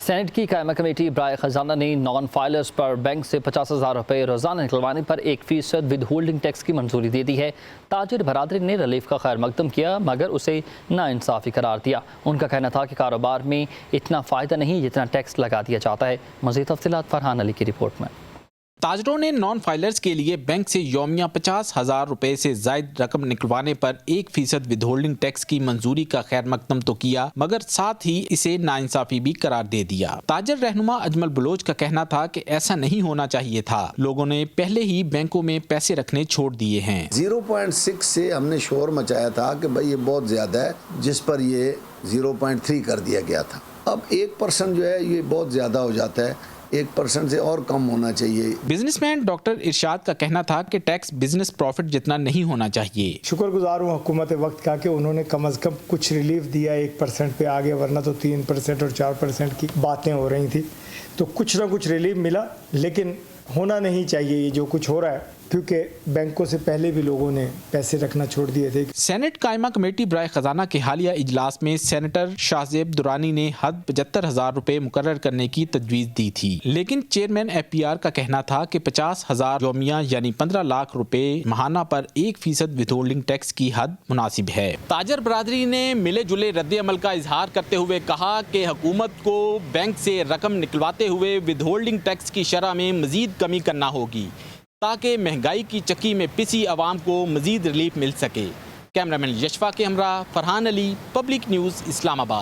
Saint کی قائمہ committee برائے خزانہ نے نان فائلرز پر بینک سے 50,000 روپے روزانہ نکلوانے پر 1% ود ہولڈنگ ٹیکس کی منظوری دے دی ہے۔ تاجر برادری نے ریلیف کا خیر مقدم کیا مگر اسے ناانصافی قرار دیا۔ ان کا کہنا تھا کہ کاروبار میں اتنا فائدہ نہیں جتنا ٹیکس لگا دیا جاتا ہے۔ مزید تفصیلات فرحان علی کی رپورٹ میں۔ تاجروں نے نان فائلرز کے لیے بینک سے یومیہ 50,000 روپے سے زائد رقم نکلوانے پر 1% ود ہولڈنگ ٹیکس کی منظوری کا خیر مقدم تو کیا مگر ساتھ ہی اسے ناانصافی بھی قرار دے دیا۔ تاجر رہنما اجمل بلوچ کا کہنا تھا کہ ایسا نہیں ہونا چاہیے تھا، لوگوں نے پہلے ہی بینکوں میں پیسے رکھنے چھوڑ دیے ہیں۔ 0.6 سے ہم نے شور مچایا تھا کہ بھائی یہ بہت زیادہ ہے، جس پر یہ 0.3 کر دیا گیا تھا۔ اب 1% جو ہے یہ بہت زیادہ ہو جاتا ہے، 1% سے اور کم ہونا چاہیے۔ بزنس مین ڈاکٹر ارشاد کا کہنا تھا کہ ٹیکس بزنس پروفٹ جتنا نہیں ہونا چاہیے۔ شکر گزار ہوں حکومت وقت کا کہ انہوں نے کم از کم کچھ ریلیف دیا 1% پہ آگے، ورنہ تو 3% اور 4% کی باتیں ہو رہی تھی، تو کچھ نہ کچھ ریلیف ملا، لیکن ہونا نہیں چاہیے یہ جو کچھ ہو رہا ہے، کیونکہ بینکوں سے پہلے بھی لوگوں نے پیسے رکھنا چھوڑ دیے تھے۔ سینٹ قائمہ کمیٹی برائے خزانہ کے حالیہ اجلاس میں سینیٹر شاہ زیب درانی نے حد 75,000 روپے مقرر کرنے کی تجویز دی تھی، لیکن چیئرمین FPR کا کہنا تھا کہ 50,000 یومیہ یعنی 15 لاکھ روپے ماہانہ پر 1% ود ہولڈنگ ٹیکس کی حد مناسب ہے۔ تاجر برادری نے ملے جلے رد عمل کا اظہار کرتے ہوئے کہا کہ حکومت کو بینک سے رقم نکلواتے ہوئے ود ہولڈنگ ٹیکس کی شرح میں مزید کمی کرنا ہوگی تاکہ مہنگائی کی چکی میں پسی عوام کو مزید ریلیف مل سکے۔ کیمرامین یشفا کے ہمراہ فرحان علی، پبلک نیوز، اسلام آباد۔